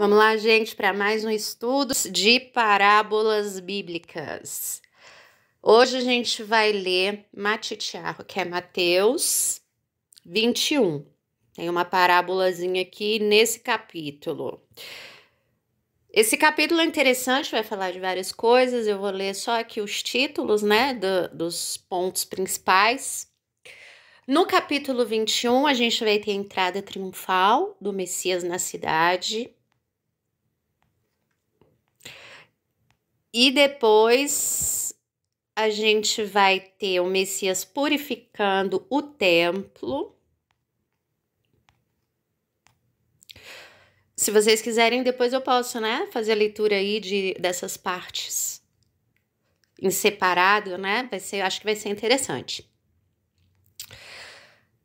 Vamos lá, gente, para mais um estudo de parábolas bíblicas. Hoje a gente vai ler Matitiarro, que é Mateus 21. Tem uma parábolazinha aqui nesse capítulo. Esse capítulo é interessante, vai falar de várias coisas. Eu vou ler só aqui os títulos, né, dos pontos principais. No capítulo 21, a gente vai ter a entrada triunfal do Messias na cidade. E depois a gente vai ter o Messias purificando o templo. Se vocês quiserem, depois eu posso, né, fazer a leitura aí dessas partes em separado, né? Acho que vai ser interessante.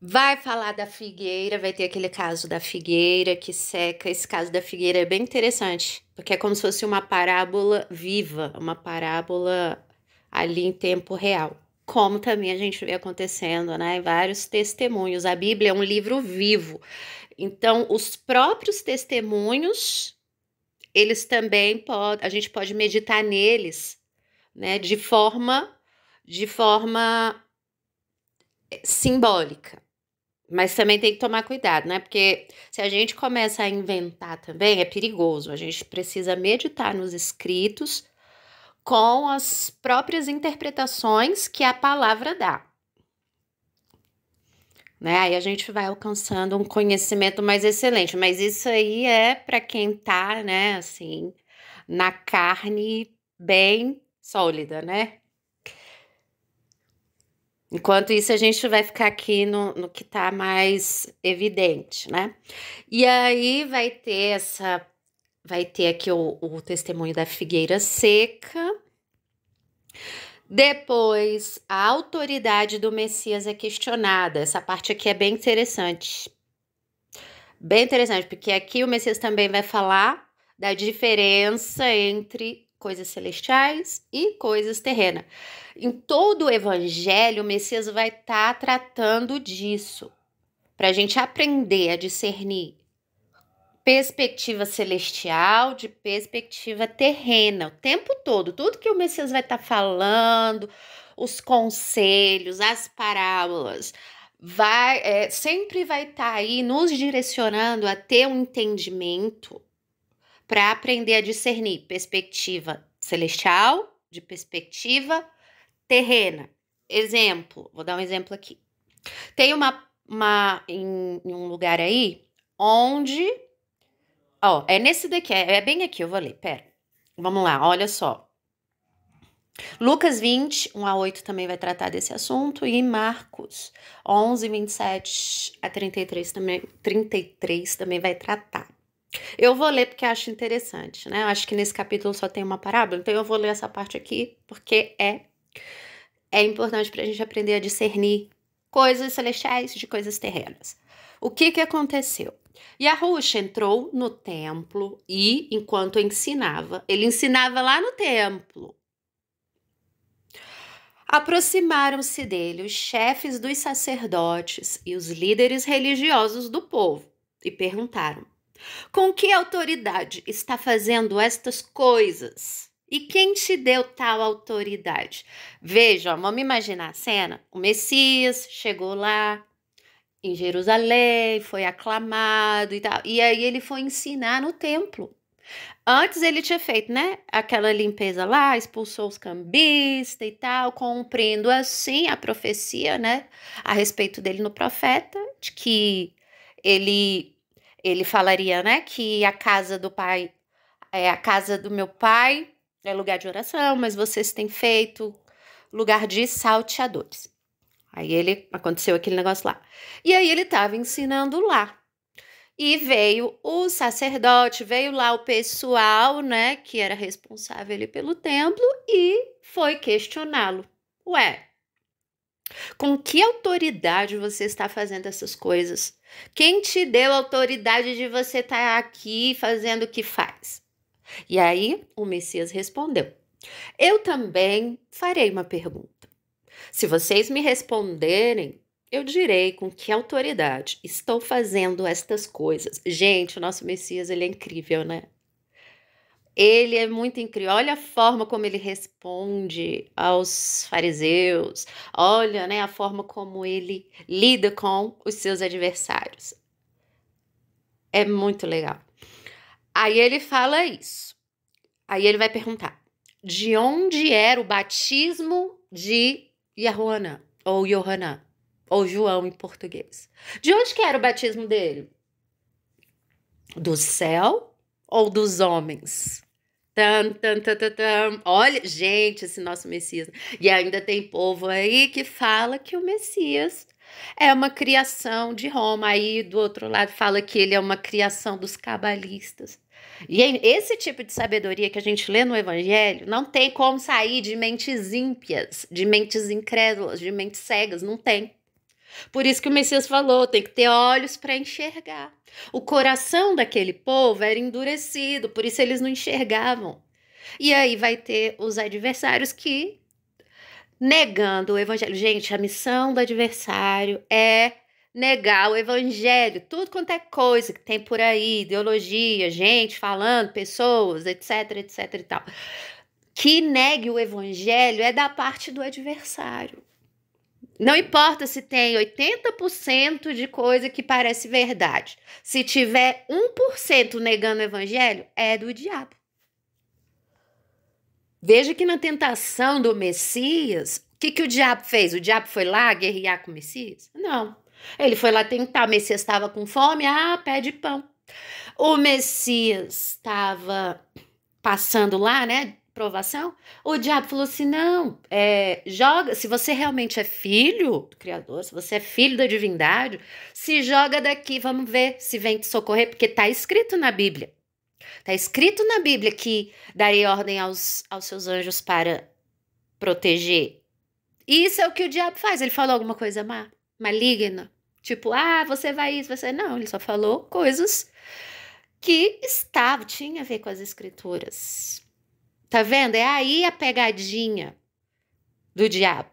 Vai falar da figueira, vai ter aquele caso da figueira que seca. Esse caso da figueira é bem interessante, porque é como se fosse uma parábola viva, uma parábola ali em tempo real. Como também a gente vê acontecendo, né? Vários testemunhos. A Bíblia é um livro vivo. Então, os próprios testemunhos, eles também a gente pode meditar neles, né? De forma simbólica. Mas também tem que tomar cuidado, né? Porque se a gente começa a inventar também, é perigoso. A gente precisa meditar nos escritos com as próprias interpretações que a palavra dá. Né? Aí a gente vai alcançando um conhecimento mais excelente. Mas isso aí é para quem tá, né, assim, na carne bem sólida, né? Enquanto isso, a gente vai ficar aqui no que tá mais evidente, né? E aí vai ter aqui o testemunho da figueira seca. Depois, a autoridade do Messias é questionada. Essa parte aqui é bem interessante. Bem interessante, porque aqui o Messias também vai falar da diferença entre coisas celestiais e coisas terrenas. Em todo o evangelho, o Messias vai estar tratando disso, para a gente aprender a discernir perspectiva celestial de perspectiva terrena, o tempo todo. Tudo que o Messias vai estar falando, os conselhos, as parábolas, sempre vai estar aí nos direcionando a ter um entendimento para aprender a discernir perspectiva celestial de perspectiva terrena. Exemplo, vou dar um exemplo aqui. Tem em um lugar aí onde, é nesse daqui, é bem aqui, eu vou ler, pera. Vamos lá, olha só. Lucas 20, 1-8 também vai tratar desse assunto, e Marcos 11, 27 a 33 também vai tratar. Eu vou ler porque acho interessante, né? Eu acho que nesse capítulo só tem uma parábola, então eu vou ler essa parte aqui porque é importante para a gente aprender a discernir coisas celestiais de coisas terrenas. O que aconteceu? Yahushua entrou no templo e, enquanto ensinava, ele ensinava lá no templo. Aproximaram-se dele os chefes dos sacerdotes e os líderes religiosos do povo e perguntaram: com que autoridade está fazendo estas coisas? E quem te deu tal autoridade? Veja, vamos imaginar a cena. O Messias chegou lá em Jerusalém, foi aclamado e tal. E aí ele foi ensinar no templo. Antes ele tinha feito, né, aquela limpeza lá, expulsou os cambistas e tal, cumprindo assim a profecia, né, a respeito dele no profeta, de que ele falaria, né, que a casa do pai a casa do meu pai é lugar de oração, mas vocês têm feito lugar de salteadores. Aí aconteceu aquele negócio lá. E aí ele estava ensinando lá. E veio o sacerdote, veio lá o pessoal, né, que era responsável ali pelo templo e foi questioná-lo. Ué, com que autoridade você está fazendo essas coisas? Quem te deu a autoridade de você estar aqui fazendo o que faz? E aí o Messias respondeu: eu também farei uma pergunta. Se vocês me responderem, Eu direi com que autoridade estou fazendo estas coisas. Gente, o nosso Messias, ele é incrível, né? Ele é muito incrível. Olha a forma como ele responde aos fariseus. Olha, né, a forma como ele lida com os seus adversários. É muito legal. Aí ele fala isso. Aí ele vai perguntar: de onde era o batismo de Yahuanã, ou Yohanan, ou João em português? De onde que era o batismo dele? Do céu ou dos homens? Tan, tan, tan, tan, tan. Olha, gente, esse nosso Messias. E ainda tem povo aí que fala que o Messias é uma criação de Roma. Aí do outro lado fala que ele é uma criação dos cabalistas. E esse tipo de sabedoria que a gente lê no Evangelho não tem como sair de mentes ímpias, de mentes incrédulas, de mentes cegas. Não tem. Por isso que o Messias falou, tem que ter olhos para enxergar. O coração daquele povo era endurecido, por isso eles não enxergavam. E aí vai ter os adversários que, negando o evangelho. Gente, a missão do adversário é negar o evangelho, tudo quanto é coisa que tem por aí, ideologia, gente falando, pessoas, etc, etc e tal. Que negue o evangelho é da parte do adversário. Não importa se tem 80% de coisa que parece verdade. Se tiver 1% negando o evangelho, é do diabo. Veja que na tentação do Messias, o que o diabo fez? O diabo foi lá guerrear com o Messias? Não. Ele foi lá tentar. O Messias estava com fome, pede pão. O Messias estava passando lá, né? Provação. O diabo falou assim: não, joga. Se você realmente é filho do Criador, se você é filho da divindade, se joga daqui, vamos ver se vem te socorrer, porque está escrito na Bíblia. Está escrito na Bíblia que darei ordem aos seus anjos para proteger. E isso é o que o diabo faz. Ele falou alguma coisa maligna. Tipo, você vai isso, você. Não, ele só falou coisas que tinha a ver com as escrituras. Tá vendo? É aí a pegadinha do diabo.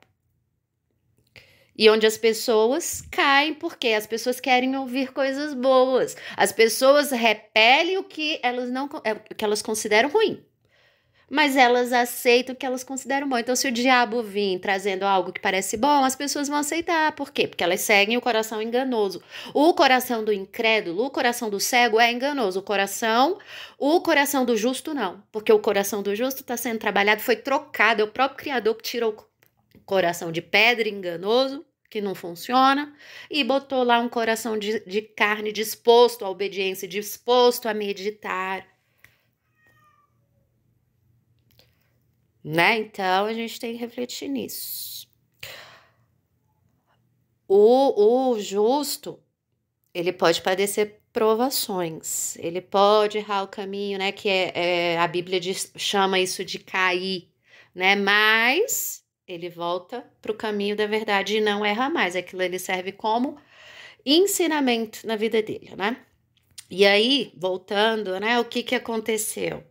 E onde as pessoas caem, porque as pessoas querem ouvir coisas boas. As pessoas repelem o que elas consideram ruim. Mas elas aceitam o que elas consideram bom. Então, se o diabo vir trazendo algo que parece bom, as pessoas vão aceitar. Por quê? Porque elas seguem o coração enganoso. O coração do incrédulo, o coração do cego é enganoso. O coração do justo não. Porque o coração do justo está sendo trabalhado, foi trocado. É o próprio Criador que tirou o coração de pedra enganoso, que não funciona, e botou lá um coração de carne disposto à obediência, disposto a meditar. Né? Então, a gente tem que refletir nisso. O justo, ele pode padecer provações, ele pode errar o caminho, né? Que a Bíblia chama isso de cair, né? Mas ele volta para o caminho da verdade e não erra mais. Aquilo ele serve como ensinamento na vida dele, né? E aí, voltando, né? O que aconteceu?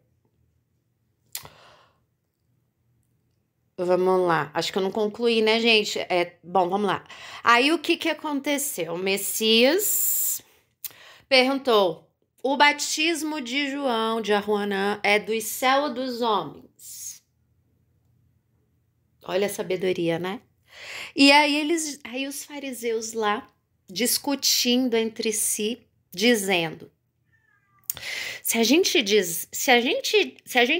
Vamos lá. Acho que eu não concluí, né, gente? Bom, vamos lá. Aí o que aconteceu? O Messias perguntou: o batismo de João, de Yahuanã, é do céu ou dos homens? Olha a sabedoria, né? E aí os fariseus lá discutindo entre si, dizendo: se a gente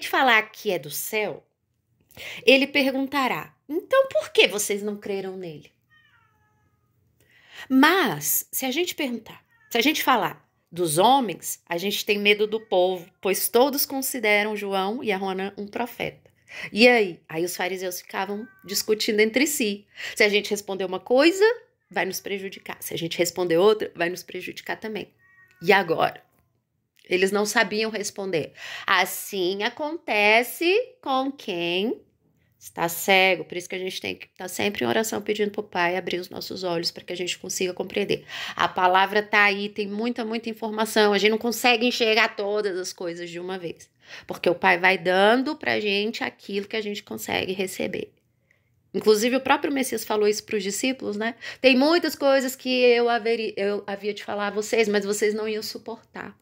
falar que é do céu, ele perguntará: então por que vocês não creram nele? Mas, se a gente falar dos homens, a gente tem medo do povo, pois todos consideram João e Yahuanã um profeta. E aí? Aí os fariseus ficavam discutindo entre si. Se a gente responder uma coisa, vai nos prejudicar. Se a gente responder outra, vai nos prejudicar também. E agora? Eles não sabiam responder. Assim acontece com quem está cego, por isso que a gente tem que estar sempre em oração pedindo para o Pai abrir os nossos olhos para que a gente consiga compreender. A palavra está aí, tem muita informação, a gente não consegue enxergar todas as coisas de uma vez, porque o Pai vai dando para a gente aquilo que a gente consegue receber. Inclusive, o próprio Messias falou isso para os discípulos, né? Tem muitas coisas que eu havia de falar a vocês, mas vocês não iam suportar.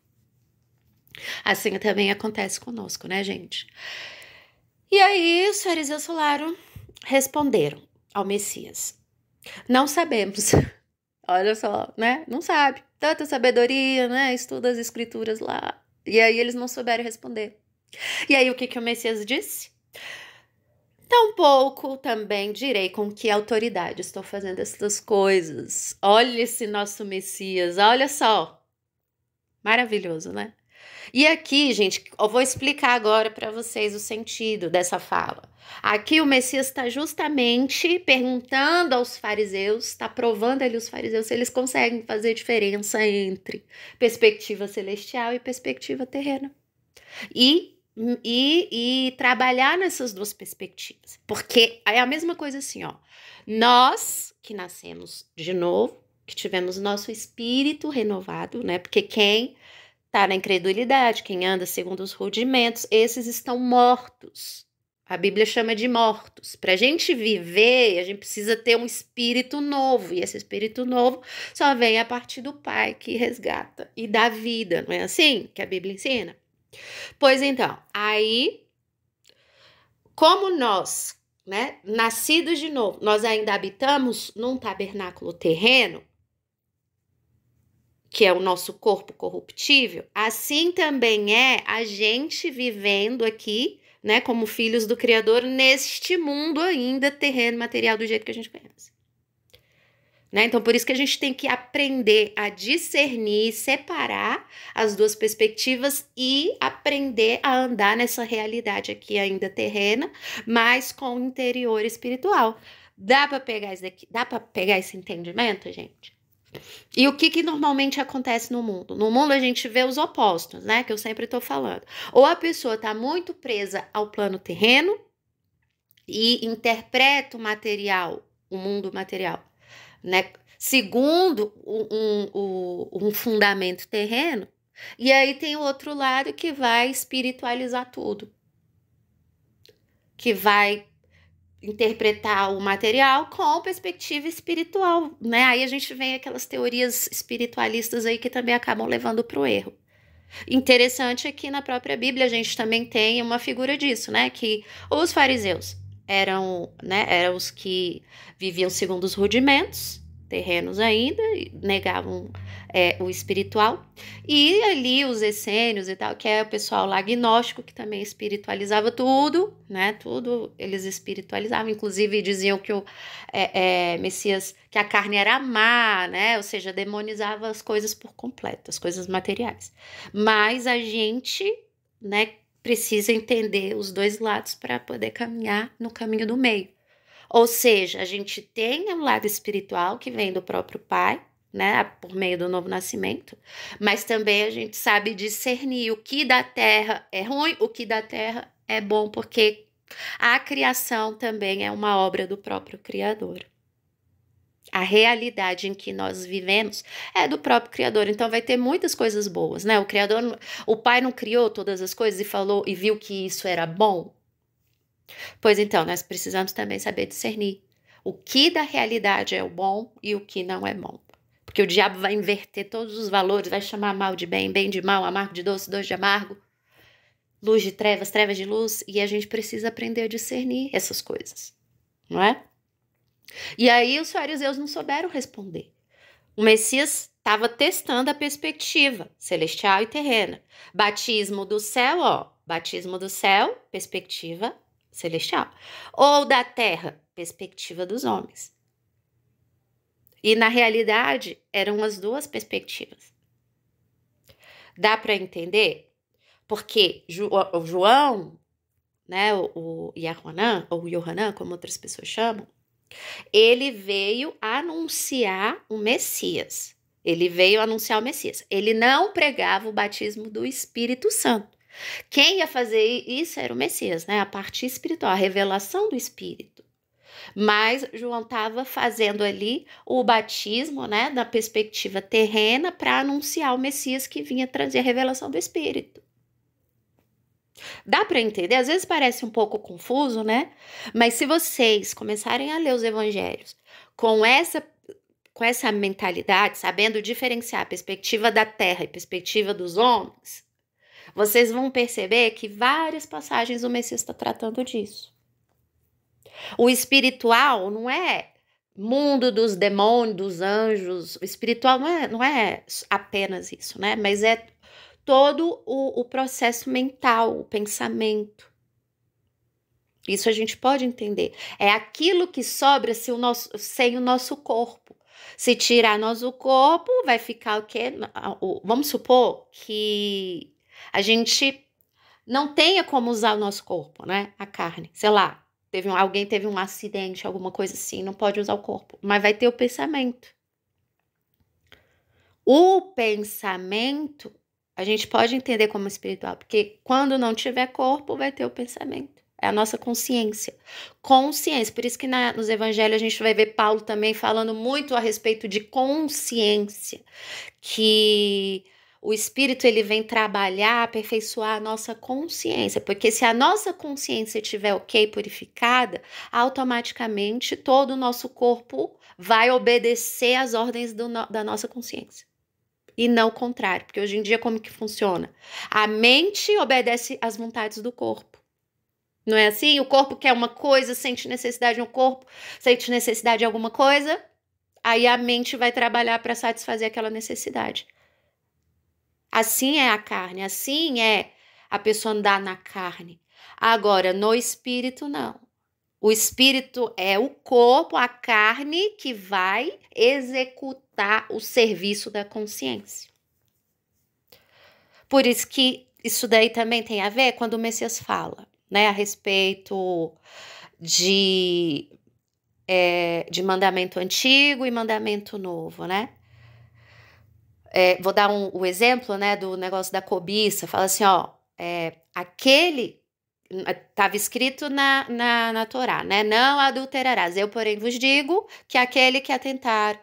Assim também acontece conosco, né, gente? E aí, os fariseus responderam ao Messias: não sabemos. Olha só, né? Não sabe. Tanta sabedoria, né? Estuda as escrituras lá. E aí eles não souberam responder. E aí o que o Messias disse? Tampouco também direi com que autoridade estou fazendo essas coisas. Olha esse nosso Messias, olha só. Maravilhoso, né? E aqui, gente, eu vou explicar agora para vocês o sentido dessa fala. Aqui o Messias está justamente perguntando aos fariseus, está provando ali os fariseus se eles conseguem fazer diferença entre perspectiva celestial e perspectiva terrena. E trabalhar nessas duas perspectivas. Porque é a mesma coisa assim, ó. Nós que nascemos de novo, que tivemos nosso espírito renovado, né? Porque quem tá na incredulidade, quem anda segundo os rudimentos, esses estão mortos. A Bíblia chama de mortos. Para a gente viver, a gente precisa ter um espírito novo. E esse espírito novo só vem a partir do Pai que resgata e dá vida. Não é assim que a Bíblia ensina? Pois então, aí, como nós, né, nascidos de novo, nós ainda habitamos num tabernáculo terreno, que é o nosso corpo corruptível, assim também é a gente vivendo aqui, né, como filhos do Criador, neste mundo ainda terreno, material, do jeito que a gente conhece. Né? Então, por isso que a gente tem que aprender a discernir, separar as duas perspectivas e aprender a andar nessa realidade aqui ainda terrena, mas com o interior espiritual. Dá para pegar isso daqui? Dá para pegar esse entendimento, gente? E o que normalmente acontece no mundo? No mundo a gente vê os opostos, né? Que eu sempre tô falando. Ou a pessoa tá muito presa ao plano terreno e interpreta o material, o mundo material, né? Segundo um fundamento terreno. E aí tem o outro lado que vai espiritualizar tudo. Que vai interpretar o material com perspectiva espiritual, né? Aí a gente vem aquelas teorias espiritualistas aí que também acabam levando para o erro. Interessante é que na própria Bíblia a gente também tem uma figura disso, né? Que os fariseus eram os que viviam segundo os rudimentos, terrenos ainda, negavam o espiritual. E ali os essênios e tal, que é o pessoal lá agnóstico, que também espiritualizava tudo, né? Tudo eles espiritualizavam, inclusive diziam que o Messias, que a carne era má, né? Ou seja, demonizava as coisas por completo, as coisas materiais. Mas a gente, né, precisa entender os dois lados para poder caminhar no caminho do meio. Ou seja, a gente tem um lado espiritual que vem do próprio Pai, né, por meio do novo nascimento, mas também a gente sabe discernir o que da terra é ruim, o que da terra é bom, porque a criação também é uma obra do próprio Criador. A realidade em que nós vivemos é do próprio Criador, então vai ter muitas coisas boas, né? O Pai não criou todas as coisas e falou e viu que isso era bom? Pois então, nós precisamos também saber discernir o que da realidade é o bom e o que não é bom. Porque o diabo vai inverter todos os valores, vai chamar mal de bem, bem de mal, amargo de doce, doce de amargo, luz de trevas, trevas de luz, e a gente precisa aprender a discernir essas coisas, não é? E aí os fariseus não souberam responder. O Messias estava testando a perspectiva celestial e terrena. Batismo do céu, batismo do céu, perspectiva celestial. Ou da terra, perspectiva dos homens. E na realidade, eram as duas perspectivas. Dá para entender? Porque o João, né, o Yohanan, ou Yohanan, como outras pessoas chamam, ele veio anunciar o Messias. Ele veio anunciar o Messias. Ele não pregava o batismo do Espírito Santo. Quem ia fazer isso era o Messias, né? A parte espiritual, a revelação do Espírito. Mas João estava fazendo ali o batismo, né, da perspectiva terrena para anunciar o Messias que vinha trazer a revelação do Espírito. Dá para entender? Às vezes parece um pouco confuso, né? Mas se vocês começarem a ler os evangelhos com essa mentalidade, sabendo diferenciar a perspectiva da terra e perspectiva dos homens, vocês vão perceber que várias passagens o Messias está tratando disso. O espiritual não é mundo dos demônios, dos anjos. O espiritual não é apenas isso, né? Mas é todo o processo mental, o pensamento. Isso a gente pode entender. É aquilo que sobra sem o nosso corpo. Se tirar nosso corpo, vai ficar o quê? Vamos supor que a gente não tenha como usar o nosso corpo, né? A carne, sei lá. Alguém teve um acidente, alguma coisa assim, não pode usar o corpo. Mas vai ter o pensamento. O pensamento, a gente pode entender como espiritual, porque quando não tiver corpo, vai ter o pensamento. É a nossa consciência. Consciência. Por isso que nos evangelhos a gente vai ver Paulo também falando muito a respeito de consciência. Que o Espírito ele vem trabalhar, aperfeiçoar a nossa consciência. Porque se a nossa consciência estiver ok, purificada, automaticamente todo o nosso corpo vai obedecer às ordens da nossa consciência. E não o contrário, porque hoje em dia como que funciona? A mente obedece às vontades do corpo. Não é assim? O corpo quer uma coisa, sente necessidade no corpo, sente necessidade de alguma coisa, aí a mente vai trabalhar para satisfazer aquela necessidade. Assim é a carne, assim é a pessoa andar na carne. Agora, no espírito, não. O espírito é o corpo, a carne que vai executar o serviço da consciência. Por isso que isso daí também tem a ver quando o Messias fala, né, a respeito de mandamento antigo e mandamento novo, né? Vou dar o exemplo, né, do negócio da cobiça. Fala assim, ó, estava escrito na Torá, né? Não adulterarás. Eu, porém, vos digo que aquele que atentar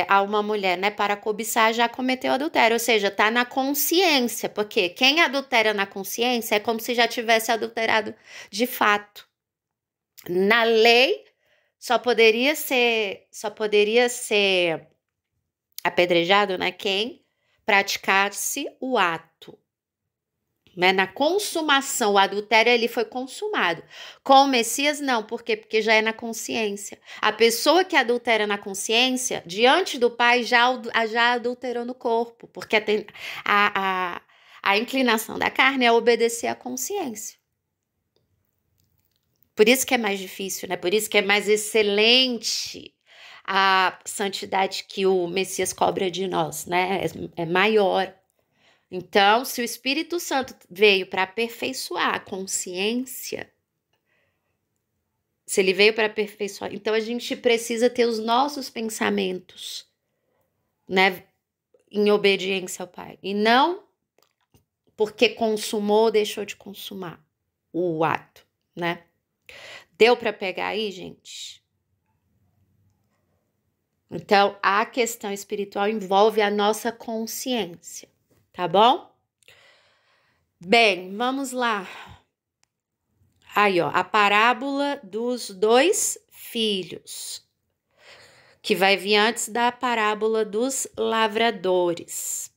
a uma mulher, né, para cobiçar, já cometeu adultério. Ou seja, tá na consciência. Porque quem adultera na consciência é como se já tivesse adulterado de fato. Na lei, só poderia ser apedrejado, né, quem praticasse o ato. Né, na consumação, o adultério ele foi consumado. Com o Messias, não. Por quê? Porque já é na consciência. A pessoa que adultera na consciência, diante do Pai, já adulterou no corpo. Porque a inclinação da carne é obedecer à consciência. Por isso que é mais difícil, né? Por isso que é mais excelente a santidade que o Messias cobra de nós, né? É maior. Então, se o Espírito Santo veio para aperfeiçoar a consciência, se ele veio para aperfeiçoar, então a gente precisa ter os nossos pensamentos, né, em obediência ao Pai. E não porque consumou, deixou de consumar o ato, né? Deu para pegar aí, gente? Então, a questão espiritual envolve a nossa consciência, tá bom? Bem, vamos lá. Aí, ó, a parábola dos 2 filhos, que vai vir antes da parábola dos lavradores.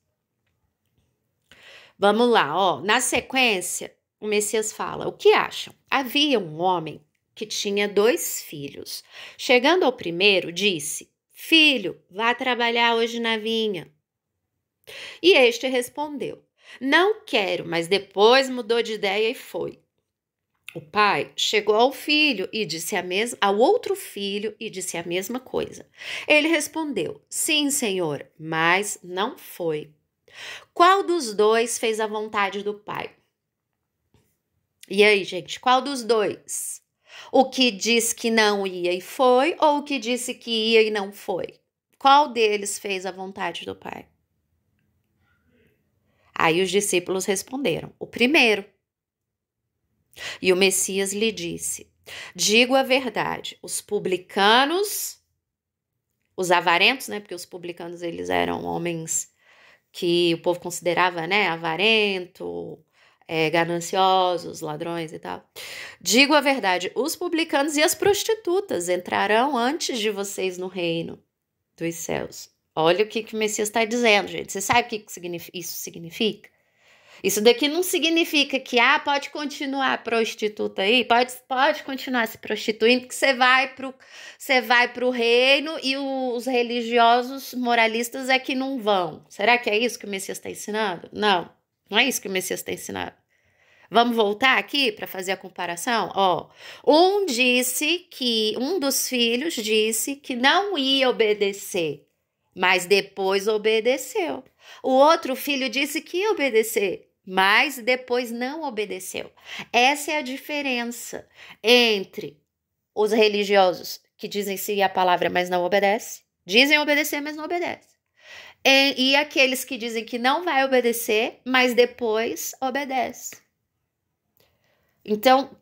Vamos lá, ó. Na sequência, o Messias fala: o que acham? Havia um homem que tinha 2 filhos. Chegando ao primeiro, disse: Filho, vá trabalhar hoje na vinha. E este respondeu: Não quero, mas depois mudou de ideia e foi. O pai chegou ao filho e disse ao outro filho e disse a mesma coisa. Ele respondeu: Sim, senhor, mas não foi. Qual dos 2 fez a vontade do pai? E aí, gente, qual dos 2? O que disse que não ia e foi, ou o que disse que ia e não foi? Qual deles fez a vontade do pai? Aí os discípulos responderam: o primeiro. E o Messias lhe disse: Digo a verdade, os publicanos, os avarentos, né? Porque os publicanos eles eram homens que o povo considerava, né? Avarento, gananciosos, ladrões e tal. Digo a verdade, os publicanos e as prostitutas entrarão antes de vocês no reino dos céus. Olha o que o Messias está dizendo, gente. Você sabe o que isso significa? Isso daqui não significa que, pode continuar a prostituta aí, pode continuar se prostituindo, que você vai pro reino e os religiosos moralistas é que não vão. Será que é isso que o Messias está ensinando? Não, não é isso que o Messias está ensinando. Vamos voltar aqui para fazer a comparação? Um dos filhos disse que não ia obedecer, mas depois obedeceu. O outro filho disse que ia obedecer, mas depois não obedeceu. Essa é a diferença entre os religiosos que dizem sim a palavra, mas não obedecem. Dizem obedecer, mas não obedecem. E aqueles que dizem que não vai obedecer, mas depois obedece. Então,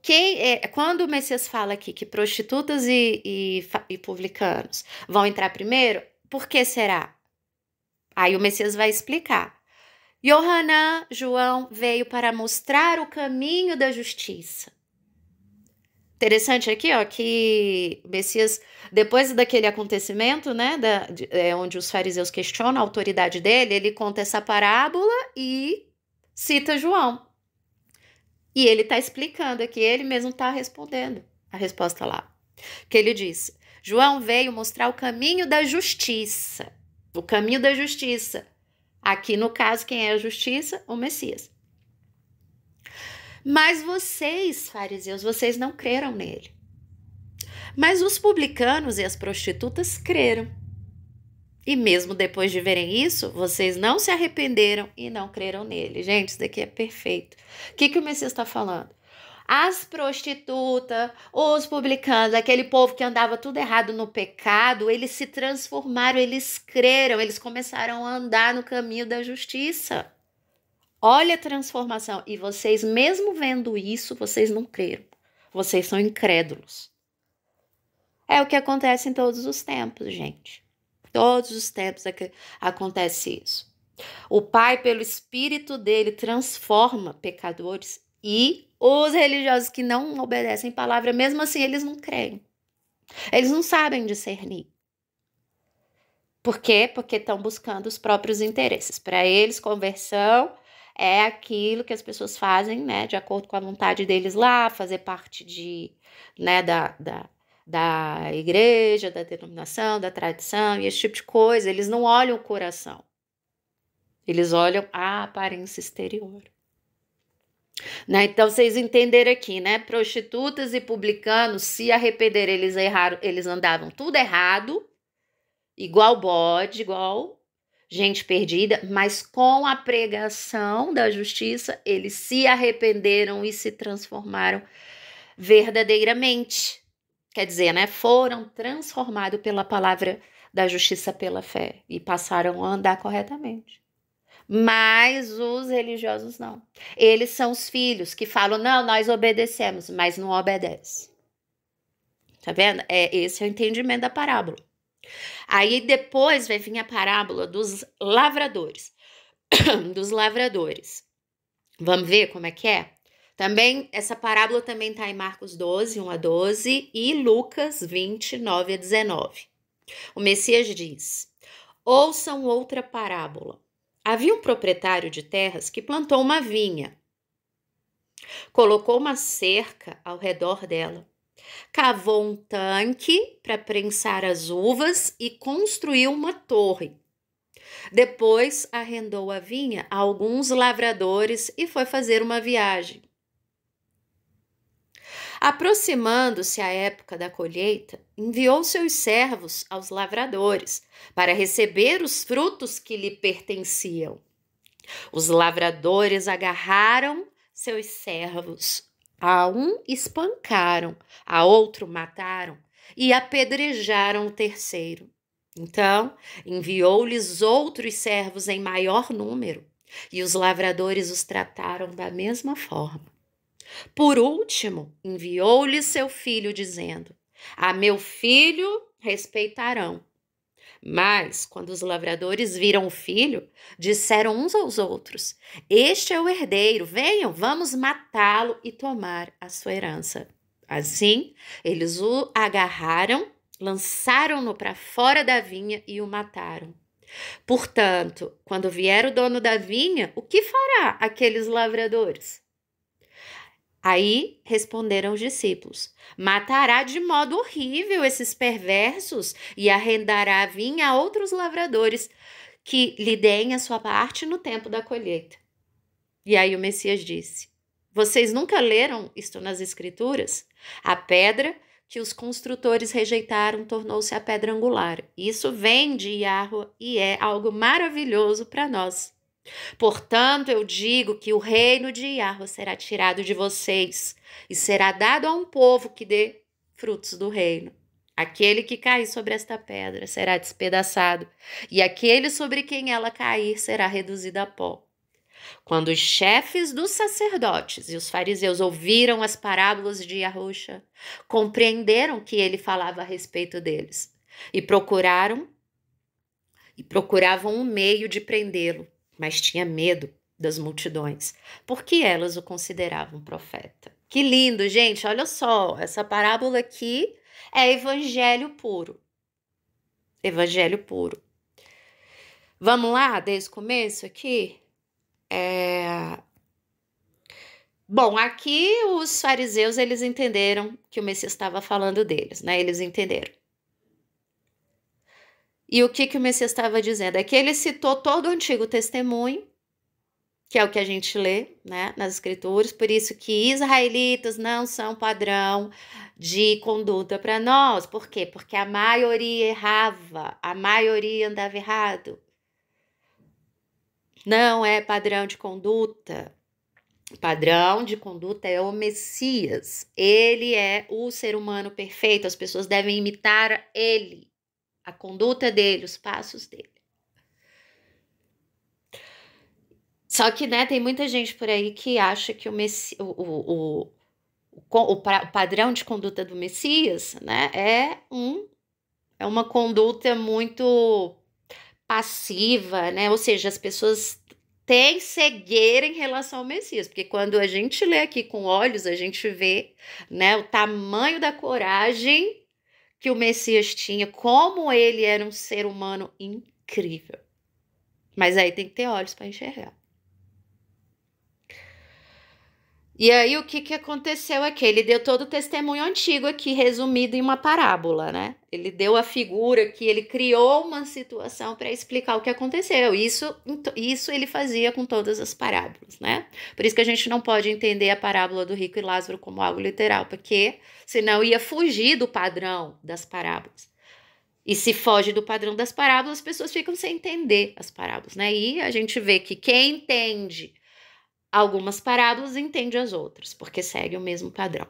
quando o Messias fala aqui que prostitutas e publicanos vão entrar primeiro, por que será? Aí o Messias vai explicar. Yohanan, João, veio para mostrar o caminho da justiça. Interessante aqui, que o Messias, depois daquele acontecimento, né, onde os fariseus questionam a autoridade dele, ele conta essa parábola e cita João. E ele está explicando aqui, ele mesmo está respondendo a resposta lá. Que ele disse, João veio mostrar o caminho da justiça. O caminho da justiça. Aqui, no caso, quem é a justiça? O Messias. Mas vocês, fariseus, vocês não creram nele. Mas os publicanos e as prostitutas creram. E mesmo depois de verem isso, vocês não se arrependeram e não creram nele. Gente, isso daqui é perfeito. O que o Messias está falando? As prostitutas, os publicanos, aquele povo que andava tudo errado no pecado, eles se transformaram, eles creram, eles começaram a andar no caminho da justiça. Olha a transformação. E vocês, mesmo vendo isso, vocês não creram. Vocês são incrédulos. É o que acontece em todos os tempos, gente. Todos os tempos acontece isso. O Pai, pelo Espírito dele, transforma pecadores e os religiosos que não obedecem palavra, mesmo assim, eles não creem. Eles não sabem discernir. Por quê? Porque estão buscando os próprios interesses. Para eles, conversão é aquilo que as pessoas fazem, né, de acordo com a vontade deles lá, fazer parte da igreja, da denominação, da tradição e esse tipo de coisa. Eles não olham o coração. Eles olham a aparência exterior. Né? Então, vocês entenderam aqui, né? Prostitutas e publicanos se arrependeram, eles andavam tudo errado, igual bode, igual gente perdida, mas com a pregação da justiça, eles se arrependeram e se transformaram verdadeiramente. Quer dizer, né? Foram transformados pela palavra da justiça pela fé e passaram a andar corretamente. Mas os religiosos não. Eles são os filhos que falam, não, nós obedecemos, mas não obedecem. Tá vendo? Esse é o entendimento da parábola. Aí depois vai vir a parábola dos lavradores. Dos lavradores. Vamos ver como é que é? Também, essa parábola também está em Marcos 12, 1 a 12 e Lucas 20, 9 a 19. O Messias diz, ouçam outra parábola. Havia um proprietário de terras que plantou uma vinha. Colocou uma cerca ao redor dela. Cavou um tanque para prensar as uvas e construiu uma torre. Depois arrendou a vinha a alguns lavradores e foi fazer uma viagem. Aproximando-se a época da colheita, enviou seus servos aos lavradores para receber os frutos que lhe pertenciam. Os lavradores agarraram seus servos, a um espancaram, a outro mataram e apedrejaram o terceiro. Então, enviou-lhes outros servos em maior número, e os lavradores os trataram da mesma forma. Por último, enviou-lhe seu filho, dizendo, a meu filho respeitarão. Mas, quando os lavradores viram o filho, disseram uns aos outros: Este é o herdeiro, venham, vamos matá-lo e tomar a sua herança. Assim, eles o agarraram, lançaram-no para fora da vinha e o mataram. Portanto, quando vier o dono da vinha, o que fará aqueles lavradores? Aí responderam os discípulos: Matará de modo horrível esses perversos e arrendará a vinha a outros lavradores que lhe deem a sua parte no tempo da colheita. E aí o Messias disse: Vocês nunca leram isto nas Escrituras? A pedra que os construtores rejeitaram tornou-se a pedra angular. Isso vem de Yahweh e é algo maravilhoso para nós. Portanto, eu digo que o reino de Yahweh será tirado de vocês e será dado a um povo que dê frutos do reino. Aquele que cair sobre esta pedra será despedaçado, e aquele sobre quem ela cair será reduzido a pó. Quando os chefes dos sacerdotes e os fariseus ouviram as parábolas de Yahusha, compreenderam que ele falava a respeito deles e procuravam um meio de prendê-lo, mas tinha medo das multidões, porque elas o consideravam profeta. Que lindo, gente! Olha só, essa parábola aqui é evangelho puro. Evangelho puro. Vamos lá, desde o começo aqui? Bom, aqui os fariseus, eles entenderam que o Messias estava falando deles, né? Eles entenderam. E o que o Messias estava dizendo? É que ele citou todo o Antigo Testemunho, que é o que a gente lê, né, nas Escrituras, por isso que israelitas não são padrão de conduta para nós. Por quê? Porque a maioria errava, a maioria andava errado. Não é padrão de conduta. Padrão de conduta é o Messias. Ele é o ser humano perfeito, as pessoas devem imitar ele, a conduta dele, os passos dele. Só que, né, tem muita gente por aí que acha que o padrão de conduta do Messias, né, é uma conduta muito passiva, né? Ou seja, as pessoas têm cegueira em relação ao Messias, porque quando a gente lê aqui com olhos, a gente vê, né, o tamanho da coragem que o Messias tinha, como ele era um ser humano incrível. Mas aí tem que ter olhos para enxergar. E aí, o que aconteceu aqui? Ele deu todo o testemunho antigo aqui, resumido em uma parábola, né? Ele deu a figura que ele criou uma situação para explicar o que aconteceu. Isso ele fazia com todas as parábolas, né? Por isso que a gente não pode entender a parábola do rico e Lázaro como algo literal, porque senão ia fugir do padrão das parábolas. E se foge do padrão das parábolas, as pessoas ficam sem entender as parábolas, né? E a gente vê que quem entende algumas parábolas entende as outras, porque segue o mesmo padrão,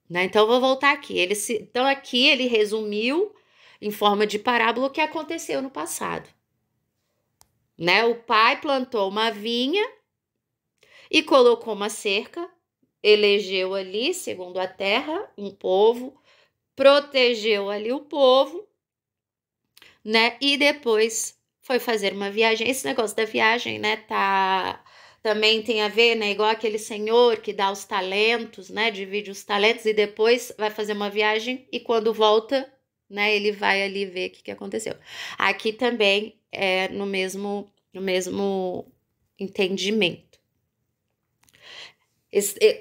né? Então, eu vou voltar aqui. Então, aqui ele resumiu em forma de parábola o que aconteceu no passado, né? O pai plantou uma vinha e colocou uma cerca, elegeu ali, segundo a terra, um povo, protegeu ali o povo, né? E depois foi fazer uma viagem. Esse negócio da viagem, né, também tem a ver, né, igual aquele senhor que dá os talentos, né, divide os talentos e depois vai fazer uma viagem e quando volta, né, ele vai ali ver o que aconteceu. Aqui também é no mesmo entendimento.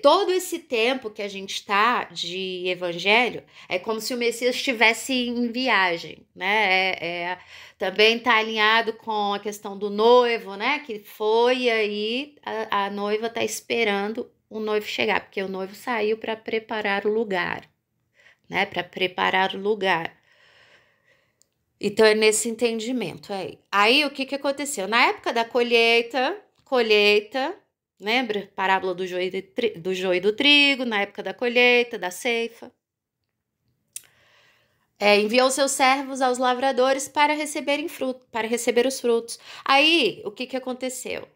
Todo esse tempo que a gente está de evangelho é como se o Messias estivesse em viagem, né? Também está alinhado com a questão do noivo, né? Que foi aí, a noiva está esperando o noivo chegar, porque o noivo saiu para preparar o lugar, né? Para preparar o lugar. Então é nesse entendimento aí. Aí o que aconteceu? Na época da colheita, lembra? Parábola do joio e do trigo, na época da colheita, da ceifa. Enviou seus servos aos lavradores para receber os frutos. Aí, o que aconteceu?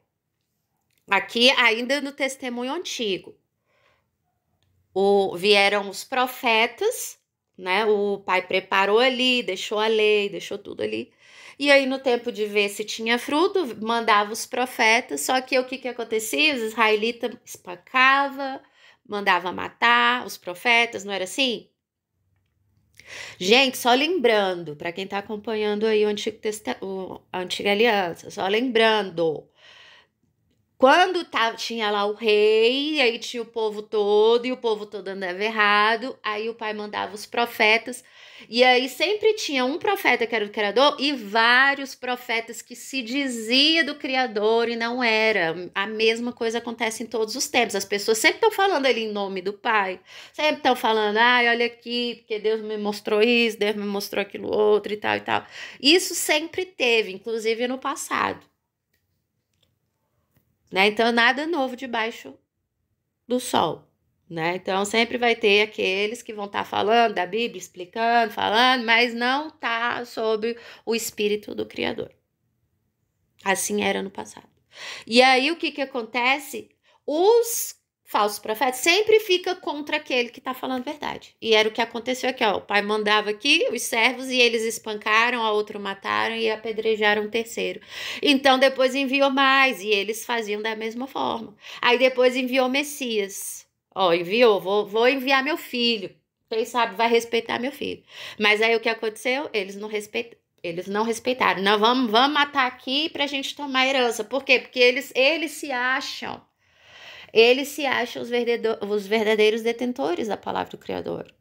Aqui, ainda no testemunho antigo, vieram os profetas, né? O pai preparou ali, deixou a lei, deixou tudo ali. E aí, no tempo de ver se tinha fruto, mandava os profetas. Só que o que que acontecia? Os israelitas espancavam, mandava matar os profetas, não era assim? Gente, só lembrando, para quem está acompanhando aí a Antiga Aliança, só lembrando, quando tinha lá o rei, aí tinha o povo todo, e o povo todo andava errado, aí o pai mandava os profetas, e aí sempre tinha um profeta que era do Criador, e vários profetas que se dizia do Criador e não era. A mesma coisa acontece em todos os tempos, as pessoas sempre estão falando ali em nome do pai, sempre estão falando, ai, olha aqui, porque Deus me mostrou isso, Deus me mostrou aquilo outro e tal e tal. Isso sempre teve, inclusive no passado. Né? Então, nada novo debaixo do sol, né? Então, sempre vai ter aqueles que vão estar falando da Bíblia, explicando, falando, mas não tá sobre o Espírito do Criador. Assim era no passado. E aí, o que acontece? Os falsos profetas sempre fica contra aquele que tá falando verdade. E era o que aconteceu aqui, ó. O pai mandava aqui os servos e eles espancaram, a outro mataram e apedrejaram o terceiro. Então depois enviou mais e eles faziam da mesma forma. Aí depois enviou Messias. Ó, enviou, vou enviar meu filho. Quem sabe vai respeitar meu filho. Mas aí o que aconteceu? Eles não respeitaram. Não, vamos matar aqui pra gente tomar a herança. Por quê? Porque eles se acham os verdadeiros detentores da palavra do Criador.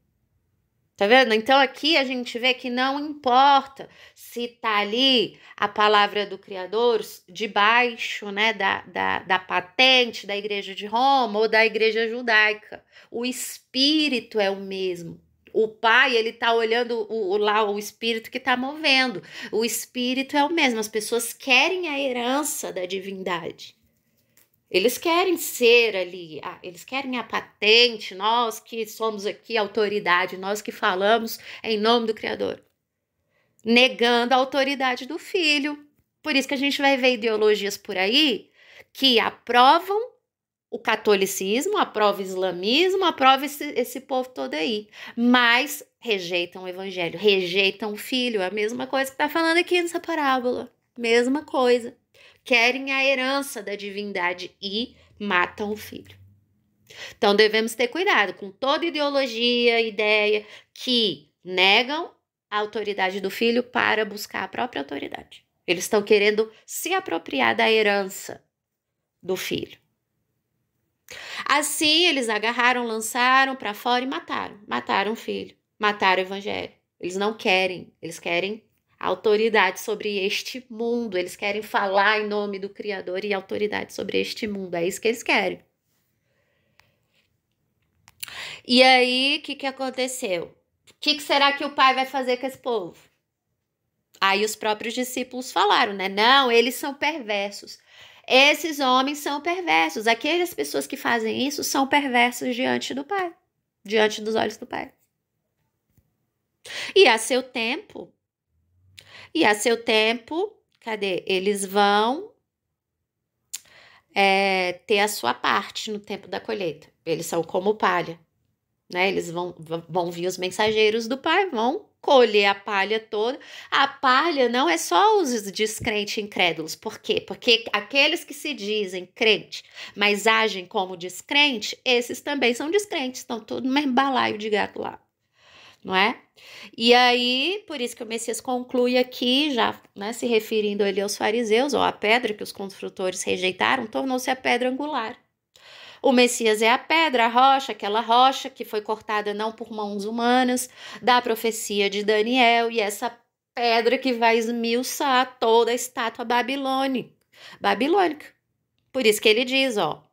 Tá vendo? Então aqui a gente vê que não importa se tá ali a palavra do Criador debaixo, né, da patente da igreja de Roma ou da igreja judaica. O espírito é o mesmo. O pai, ele tá olhando lá o espírito que tá movendo. O espírito é o mesmo. As pessoas querem a herança da divindade. Eles querem ser ali, eles querem a patente, nós que somos aqui autoridade, nós que falamos em nome do Criador, negando a autoridade do Filho. Por isso que a gente vai ver ideologias por aí que aprovam o catolicismo, aprovam o islamismo, aprovam esse povo todo aí, mas rejeitam o evangelho, rejeitam o Filho, a mesma coisa que está falando aqui nessa parábola, mesma coisa. Querem a herança da divindade e matam o filho. Então devemos ter cuidado com toda ideologia, ideia que negam a autoridade do filho para buscar a própria autoridade. Eles estão querendo se apropriar da herança do filho. Assim, eles agarraram, lançaram para fora e mataram. Mataram o filho, mataram o evangelho. Eles não querem, eles querem autoridade sobre este mundo. Eles querem falar em nome do Criador e autoridade sobre este mundo. É isso que eles querem. E aí, o que aconteceu? O que será que o pai vai fazer com esse povo? Aí os próprios discípulos falaram, né? Não, eles são perversos. Esses homens são perversos. Aquelas pessoas que fazem isso são perversos diante do pai. Diante dos olhos do pai. E a seu tempo, cadê? Eles vão ter a sua parte no tempo da colheita. Eles são como palha, né? Eles vão vir os mensageiros do pai, vão colher a palha toda. A palha não é só os descrentes incrédulos. Por quê? Porque aqueles que se dizem crente, mas agem como descrente, esses também são descrentes, estão todos no mesmo balaio de gato lá. Não é? E aí, por isso que o Messias conclui aqui, já, né, se referindo ali aos fariseus, ó, a pedra que os construtores rejeitaram tornou-se a pedra angular. O Messias é a pedra, a rocha, aquela rocha que foi cortada não por mãos humanas, da profecia de Daniel, e essa pedra que vai esmiuçar toda a estátua babilônica. Por isso que ele diz, ó,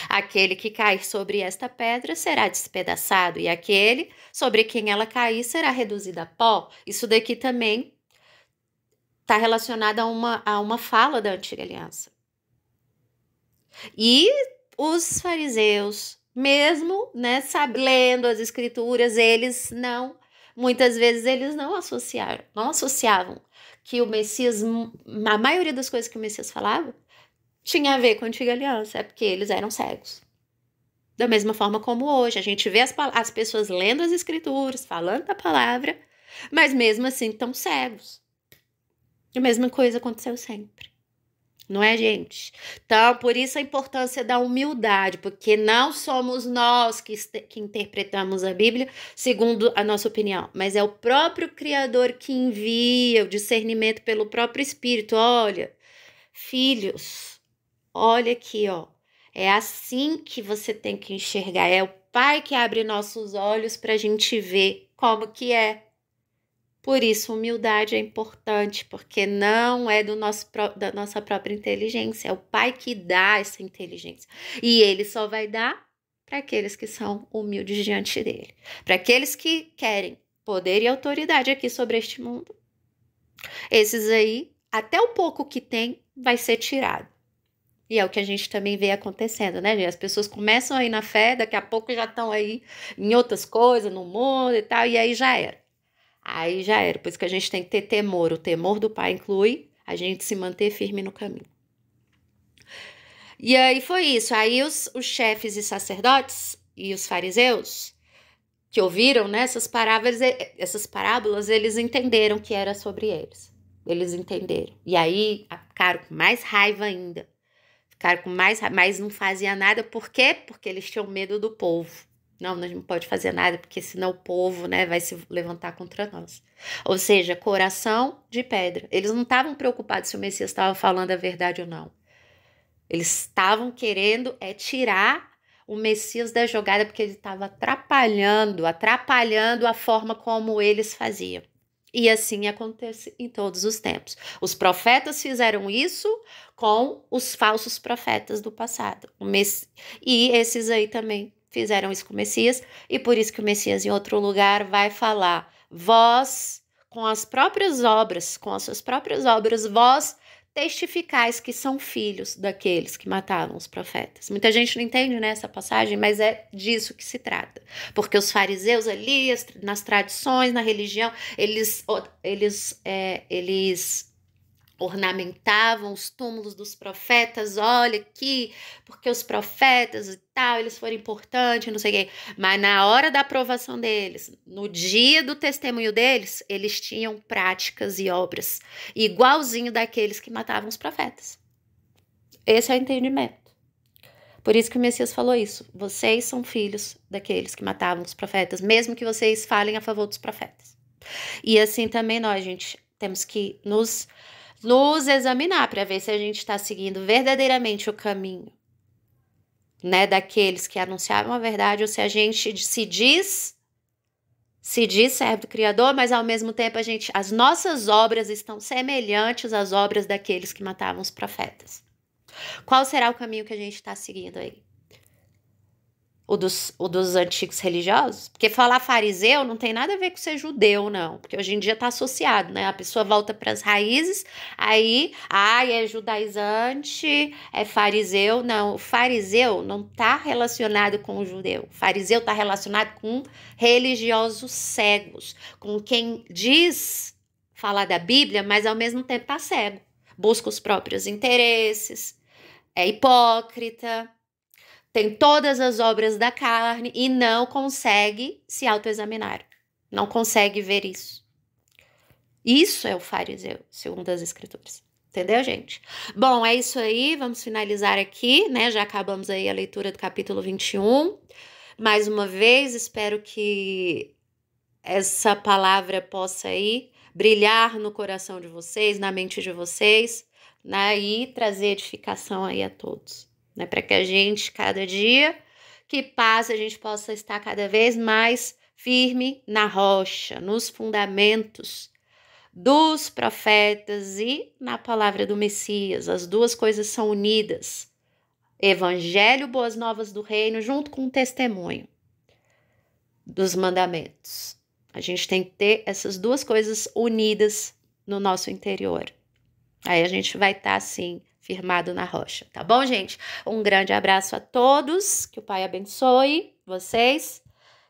aquele que cair sobre esta pedra será despedaçado, e aquele sobre quem ela cair será reduzido a pó. Isso daqui também está relacionado a uma fala da Antiga Aliança. E os fariseus, mesmo, né, lendo as escrituras, muitas vezes eles não associavam que o Messias, a maioria das coisas que o Messias falava, tinha a ver com a Antiga Aliança, é porque eles eram cegos. Da mesma forma como hoje, a gente vê as pessoas lendo as escrituras, falando da palavra, mas mesmo assim estão cegos. A mesma coisa aconteceu sempre. Não é, gente? Então, por isso a importância da humildade, porque não somos nós que interpretamos a Bíblia segundo a nossa opinião, mas é o próprio Criador que envia o discernimento pelo próprio Espírito. Olha, filhos, olha aqui, ó. É assim que você tem que enxergar. É o Pai que abre nossos olhos para a gente ver como que é. Por isso, humildade é importante, porque não é da nossa própria inteligência, é o Pai que dá essa inteligência. E Ele só vai dar para aqueles que são humildes diante dele. Para aqueles que querem poder e autoridade aqui sobre este mundo. Esses aí, até o pouco que tem, vai ser tirado. E é o que a gente também vê acontecendo, né, gente? As pessoas começam aí na fé, daqui a pouco já estão aí em outras coisas, no mundo e tal, e aí já era. Aí já era, por isso que a gente tem que ter temor. O temor do Pai inclui a gente se manter firme no caminho. E aí foi isso. Aí os chefes e sacerdotes e os fariseus que ouviram, né, essas parábolas, eles entenderam que era sobre eles. Eles entenderam. E aí ficaram com mais raiva ainda. Ficaram com mais raiva, mas não fazia nada. Por quê? Porque eles tinham medo do povo. Não, nós não pode fazer nada, porque senão o povo, né, vai se levantar contra nós. Ou seja, coração de pedra. Eles não estavam preocupados se o Messias estava falando a verdade ou não. Eles estavam querendo tirar o Messias da jogada, porque ele estava atrapalhando a forma como eles faziam. E assim acontece em todos os tempos. Os profetas fizeram isso com os falsos profetas do passado. E esses aí também fizeram isso com o Messias, e por isso que o Messias em outro lugar vai falar: vós, com as suas próprias obras, vós testificais que são filhos daqueles que matavam os profetas. Muita gente não entende, né, essa passagem, mas é disso que se trata. Porque os fariseus ali, nas tradições, na religião, eles ornamentavam os túmulos dos profetas, olha aqui, porque os profetas e tal, eles foram importantes, não sei o quê. Mas na hora da aprovação deles, no dia do testemunho deles, eles tinham práticas e obras igualzinho daqueles que matavam os profetas. Esse é o entendimento. Por isso que o Messias falou isso. Vocês são filhos daqueles que matavam os profetas, mesmo que vocês falem a favor dos profetas. E assim também nós, gente, temos que nos examinar para ver se a gente está seguindo verdadeiramente o caminho, né, daqueles que anunciavam a verdade, ou se a gente se diz servo do Criador, mas ao mesmo tempo as nossas obras estão semelhantes às obras daqueles que matavam os profetas. Qual será o caminho que a gente está seguindo aí? O dos antigos religiosos? Porque falar fariseu não tem nada a ver com ser judeu, não. Porque hoje em dia está associado, né? A pessoa volta para as raízes, aí, é judaizante, é fariseu. Não, o fariseu não está relacionado com o judeu. O fariseu está relacionado com religiosos cegos, com quem diz falar da Bíblia, mas ao mesmo tempo está cego. Busca os próprios interesses, é hipócrita, tem todas as obras da carne e não consegue se autoexaminar. Não consegue ver isso. Isso é o fariseu, segundo as escrituras. Entendeu, gente? Bom, é isso aí. Vamos finalizar aqui, né? Já acabamos aí a leitura do capítulo 21. Mais uma vez, espero que essa palavra possa aí brilhar no coração de vocês, na mente de vocês, né? E trazer edificação aí a todos. Né, para que a gente, cada dia que passa, a gente possa estar cada vez mais firme na rocha, nos fundamentos dos profetas e na palavra do Messias. As duas coisas são unidas. Evangelho, boas novas do reino, junto com o testemunho dos mandamentos. A gente tem que ter essas duas coisas unidas no nosso interior. Aí a gente vai estar, assim, firmado na rocha, tá bom, gente? Um grande abraço a todos, que o Pai abençoe vocês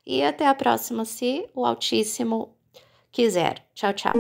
e até a próxima, se o Altíssimo quiser. Tchau, tchau.